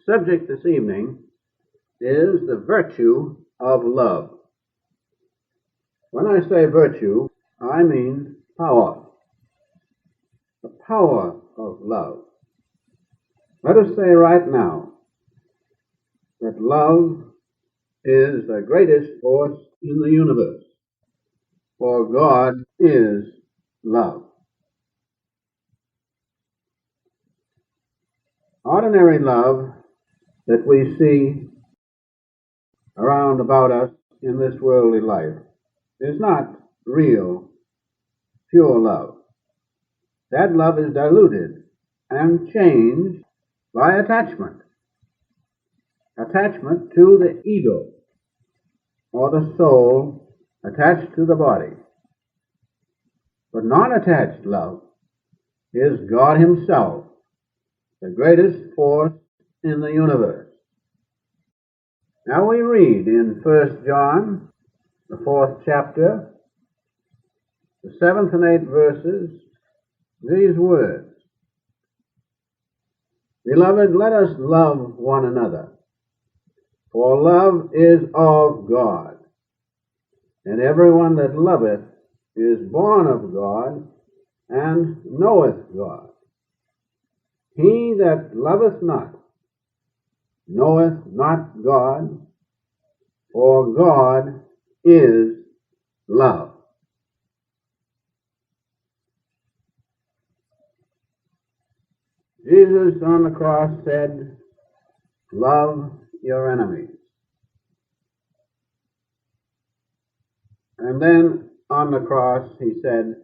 subject this evening is the virtue of love. When I say virtue, I mean power. The power of love. Let us say right now that love is the greatest force in the universe, for God is love. Ordinary love that we see around about us in this worldly life is not real, pure love. That love is diluted and changed by attachment. Attachment to the ego, or the soul attached to the body. But non-attached love is God Himself, the greatest force in the universe. Now we read in 1 John, the 4th chapter, the 7th and 8th verses, these words: Beloved, let us love one another, for love is of God, and everyone that loveth is born of God, and knoweth God. He that loveth not knoweth not God, for God is love. Jesus on the cross said, love your enemies. And then on the cross he said,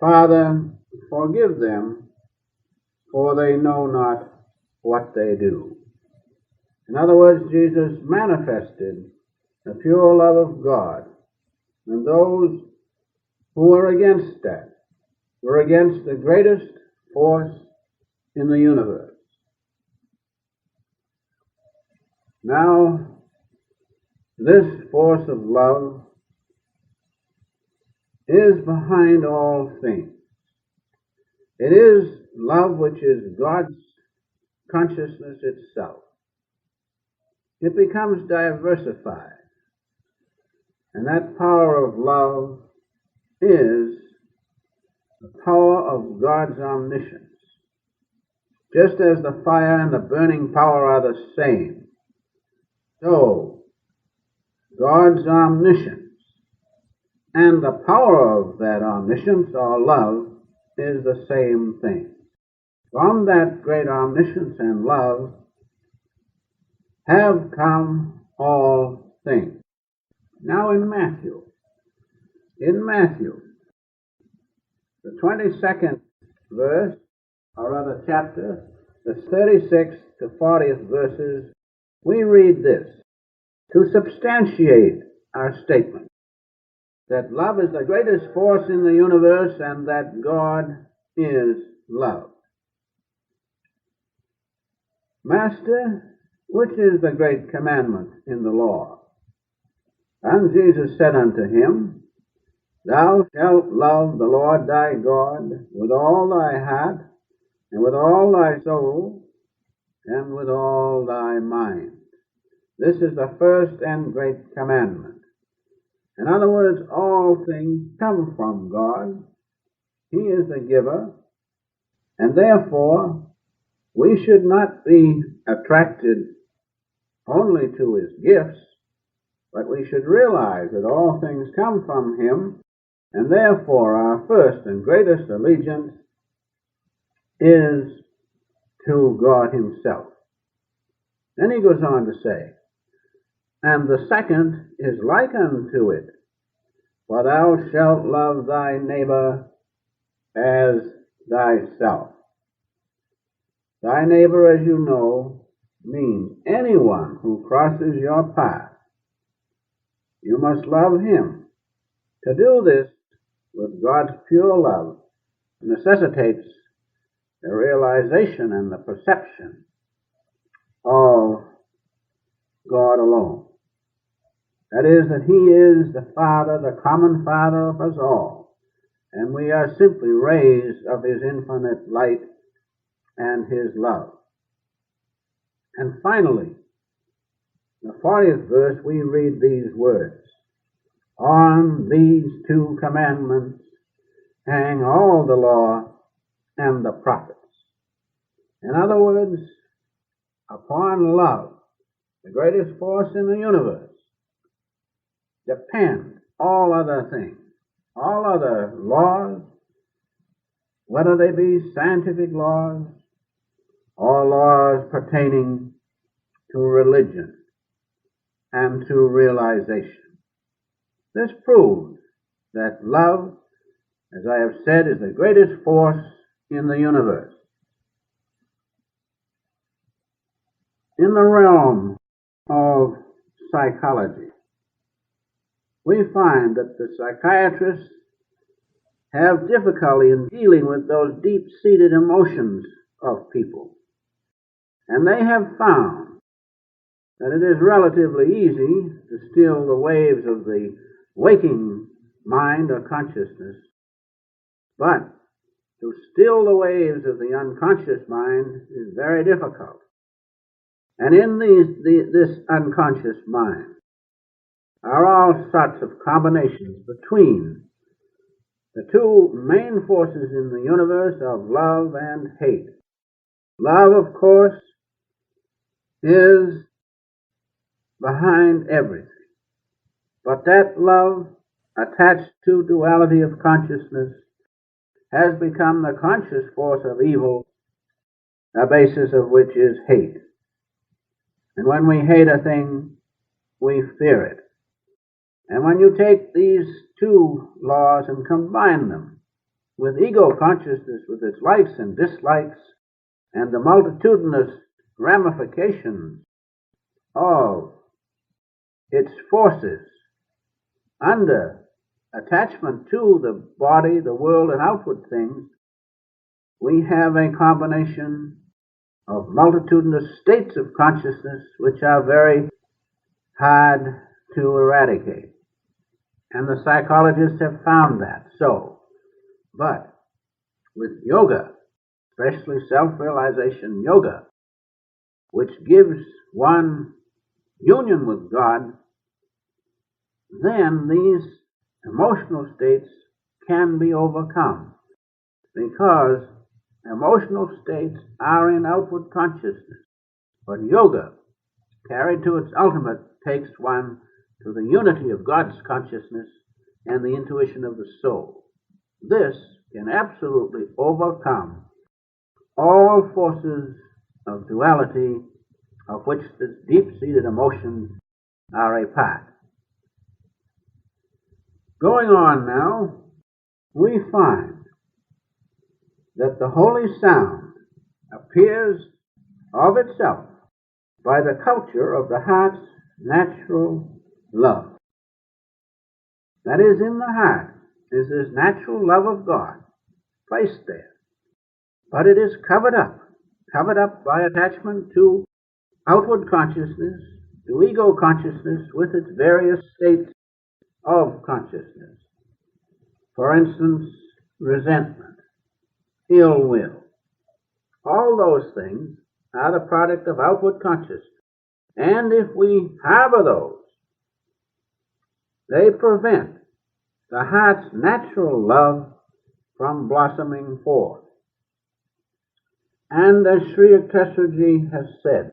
Father, forgive them, for they know not what they do. In other words, Jesus manifested the pure love of God, and those who were against that were against the greatest force in the universe. Now, this force of love is behind all things. It is love which is God's consciousness itself. It becomes diversified. And that power of love is the power of God's omniscience. Just as the fire and the burning power are the same, so God's omniscience and the power of that omniscience or love is the same thing. From that great omniscience and love have come all things. Now in Matthew, the 22nd verse, or rather chapter, the 36th to 40th verses, we read this to substantiate our statement that love is the greatest force in the universe and that God is love. Master, which is the great commandment in the law? And Jesus said unto him, Thou shalt love the Lord thy God with all thy heart, and with all thy soul, and with all thy mind. This is the first and great commandment. In other words, all things come from God. He is the giver, and therefore we should not be attracted only to His gifts, but we should realize that all things come from Him, and therefore our first and greatest allegiance is to God Himself. Then he goes on to say, And the second is like unto it, for thou shalt love thy neighbor as thyself. Thy neighbor, as you know, means anyone who crosses your path. You must love him. To do this with God's pure love necessitates the realization and the perception of God alone. That is, that He is the Father, the common Father of us all, and we are simply rays of His infinite light and His love. And finally, in the 40th verse, we read these words, "On these two commandments hang all the law and the prophets." In other words, upon love, the greatest force in the universe, depend all other things, all other laws, whether they be scientific laws or laws pertaining to religion and to realization. This proves that love, as I have said, is the greatest force in the universe. In the realm of psychology, we find that the psychiatrists have difficulty in dealing with those deep-seated emotions of people. And they have found that it is relatively easy to still the waves of the waking mind or consciousness, but to still the waves of the unconscious mind is very difficult. And in this unconscious mind are all sorts of combinations between the two main forces in the universe of love and hate. Love, of course, is behind everything. But that love, attached to duality of consciousness, has become the conscious force of evil, the basis of which is hate. And when we hate a thing, we fear it. And when you take these two laws and combine them with ego consciousness, with its likes and dislikes, and the multitudinous ramifications of its forces under attachment to the body, the world, and outward things, we have a combination of multitudinous states of consciousness which are very hard to eradicate. And the psychologists have found that so. But with yoga, especially self-realization yoga, which gives one union with God, then these emotional states can be overcome, because emotional states are in outward consciousness. But yoga, carried to its ultimate, takes one to the unity of God's consciousness and the intuition of the soul. This can absolutely overcome all forces of duality of which the deep-seated emotions are a part. Going on now, we find that the holy sound appears of itself by the culture of the heart's natural love. That is, in the heart is this natural love of God placed there. But it is covered up by attachment to outward consciousness, to ego consciousness with its various states of consciousness. For instance, resentment, ill will. All those things are the product of outward consciousness. And if we harbor those, they prevent the heart's natural love from blossoming forth. And as Sri Yukteswarji has said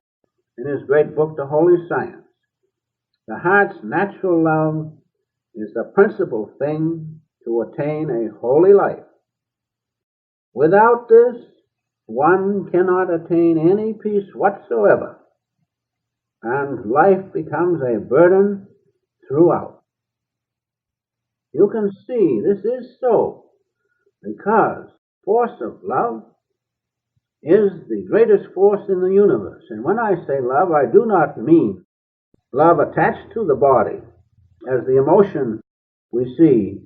in his great book, The Holy Science, the heart's natural love is the principal thing to attain a holy life. Without this, one cannot attain any peace whatsoever, and life becomes a burden throughout. You can see this is so because force of love is the greatest force in the universe. And when I say love, I do not mean love attached to the body as the emotion we see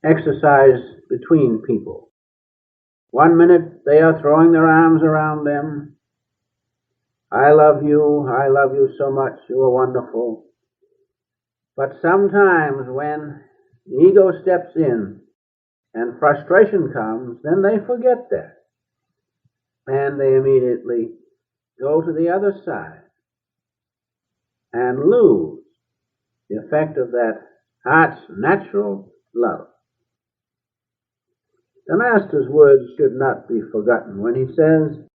exercised between people. 1 minute they are throwing their arms around them. I love you so much, you are wonderful. But sometimes when the ego steps in and frustration comes, then they forget that. And they immediately go to the other side and lose the effect of that heart's natural love. The Master's words should not be forgotten when he says,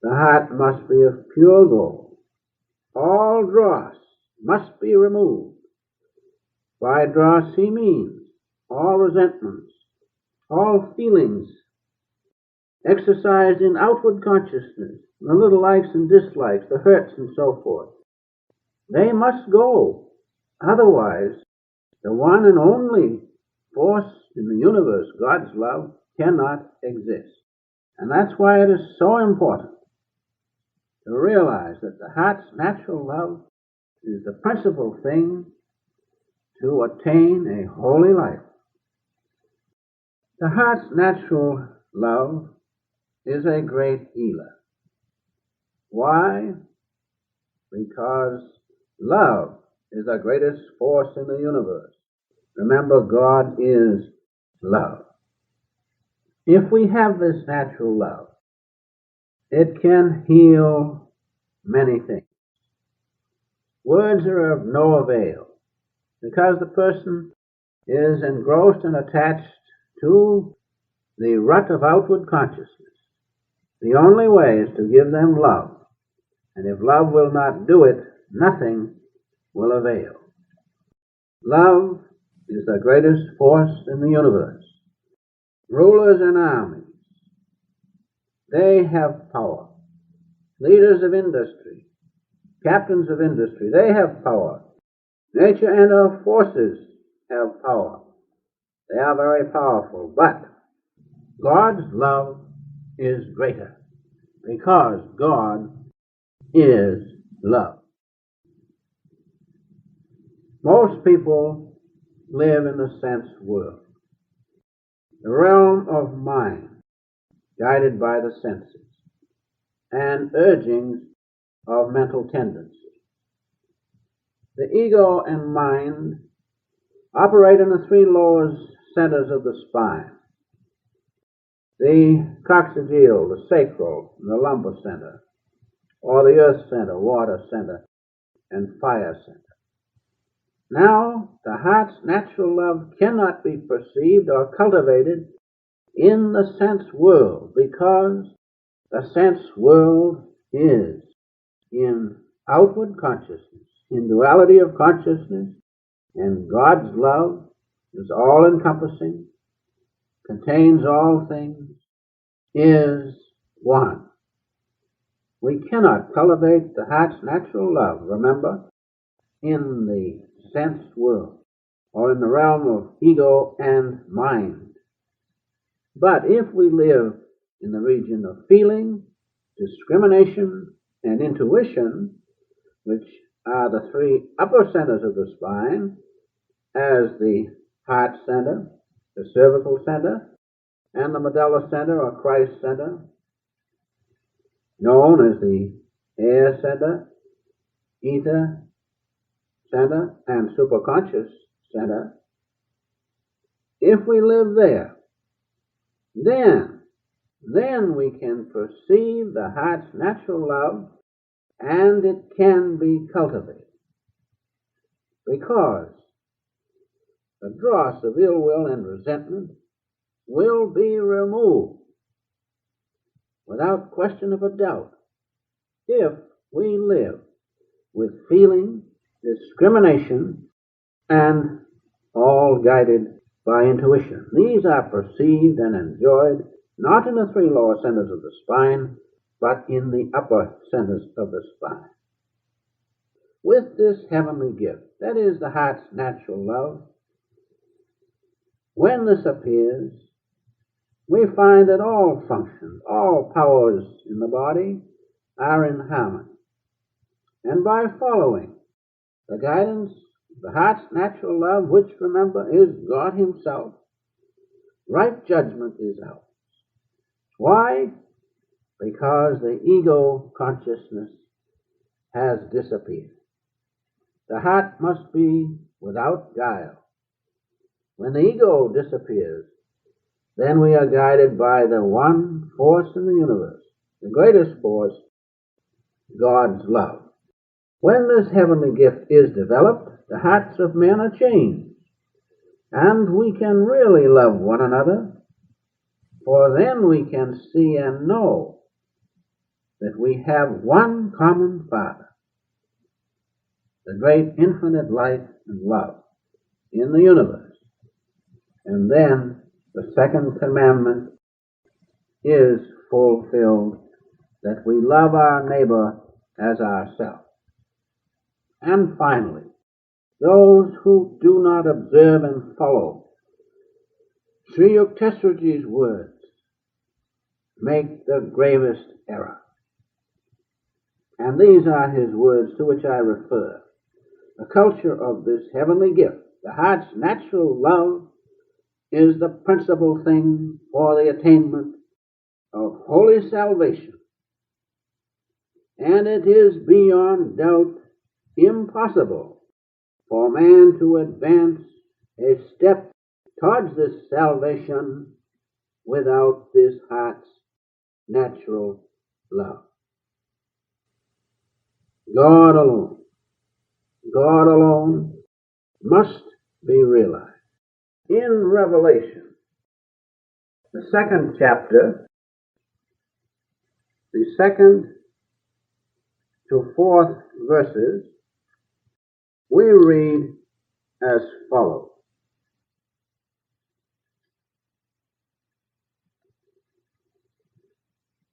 the heart must be of pure gold. All dross must be removed. By dross he means all resentments, all feelings exercised in outward consciousness, the little likes and dislikes, the hurts and so forth. They must go. Otherwise, the one and only force in the universe, God's love, cannot exist. And that's why it is so important to realize that the heart's natural love is the principal thing to attain a holy life. The heart's natural love is a great healer. Why? Because love is the greatest force in the universe. Remember, God is love. If we have this natural love, it can heal many things. Words are of no avail because the person is engrossed and attached to the rut of outward consciousness. The only way is to give them love, and if love will not do it, nothing will avail. Love is the greatest force in the universe. Rulers and armies, they have power. Leaders of industry, captains of industry, they have power. Nature and her forces have power. They are very powerful, but God's love is greater because God is love. Most people live in the sense world, the realm of mind, guided by the senses and urgings of mental tendency. The ego and mind operate in the three lower centers of the spine: the coccygeal, the sacral, and the lumbar center, or the earth center, water center, and fire center. Now, the heart's natural love cannot be perceived or cultivated in the sense world because the sense world is in outward consciousness, in duality of consciousness, and God's love is all-encompassing, contains all things, is one. We cannot cultivate the heart's natural love, remember, in the sense world or in the realm of ego and mind. But if we live in the region of feeling, discrimination, and intuition, which are the three upper centers of the spine, as the heart center, the cervical center, and the medulla center or Christ center, known as the air center, ether center, and superconscious center, if we live there, then we can perceive the heart's natural love, and it can be cultivated. Because the dross of ill will and resentment will be removed without question of a doubt if we live with feeling, discrimination, and all guided by intuition. These are perceived and enjoyed not in the three lower centers of the spine, but in the upper centers of the spine. With this heavenly gift, that is the heart's natural love, when this appears, we find that all functions, all powers in the body are in harmony. And by following the guidance of the heart's natural love, which, remember, is God Himself, right judgment is ours. Why? Because the ego consciousness has disappeared. The heart must be without guile. When the ego disappears, then we are guided by the one force in the universe, the greatest force, God's love. When this heavenly gift is developed, the hearts of men are changed, and we can really love one another, for then we can see and know that we have one common Father, the great infinite light and love in the universe. And then the second commandment is fulfilled, that we love our neighbor as ourselves. And finally, those who do not observe and follow Sri Yukteswarji's words make the gravest error. And these are his words to which I refer. The culture of this heavenly gift, the heart's natural love, is the principal thing for the attainment of holy salvation. And it is beyond doubt impossible for man to advance a step towards this salvation without this heart's natural love. God alone must be realized. In Revelation, the 2nd chapter, the 2nd to 4th verses, we read as follows.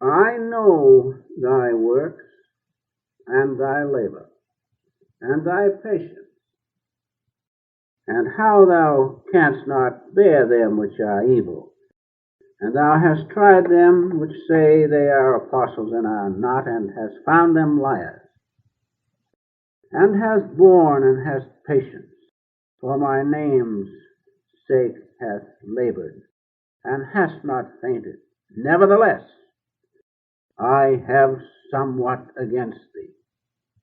I know thy works and thy labor and thy patience, and how thou canst not bear them which are evil. And thou hast tried them which say they are apostles and are not, and hast found them liars, and hast borne and hast patience, for my name's sake hast labored, and hast not fainted. Nevertheless, I have somewhat against thee,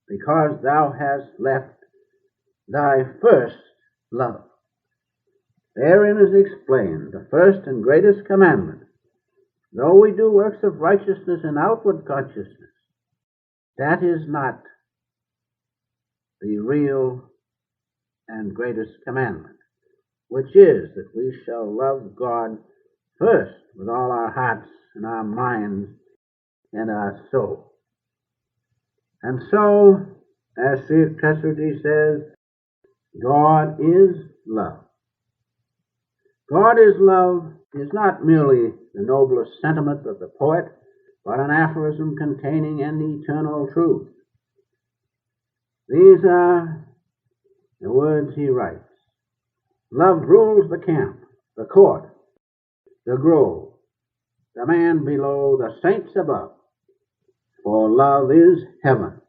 because thou hast left thy first love. Therein is explained the first and greatest commandment. Though we do works of righteousness in outward consciousness, that is not the real and greatest commandment, which is that we shall love God first with all our hearts and our minds and our soul. And so, as Sri Yukteswarji says, God is love. God is love is not merely the noblest sentiment of the poet, but an aphorism containing an eternal truth. These are the words he writes. Love rules the camp, the court, the grove, the man below, the saints above. For love is heaven,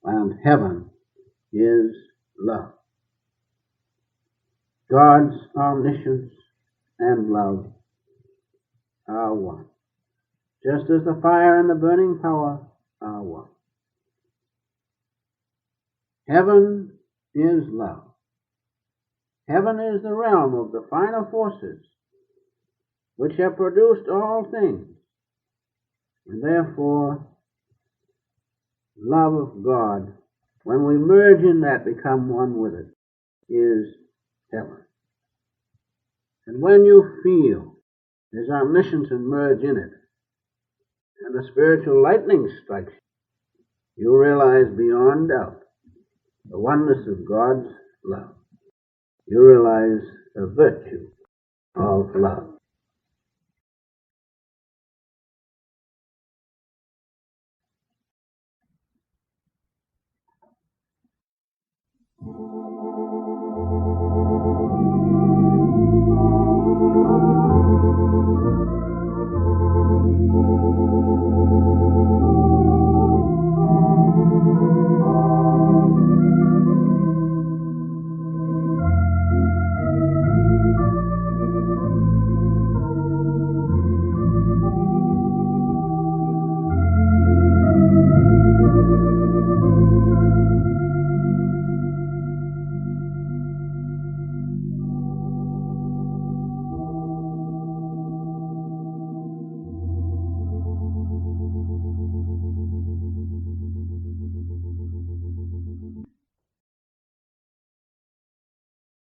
and heaven is love. God's omniscience and love are one, just as the fire and the burning power are one. Heaven is love. Heaven is the realm of the finer forces which have produced all things, and therefore love of God, when we merge in that, become one with it, is heaven. And when you feel His omniscience and merge in it, and the spiritual lightning strikes you, you realize beyond doubt the oneness of God's love. You realize the virtue of love.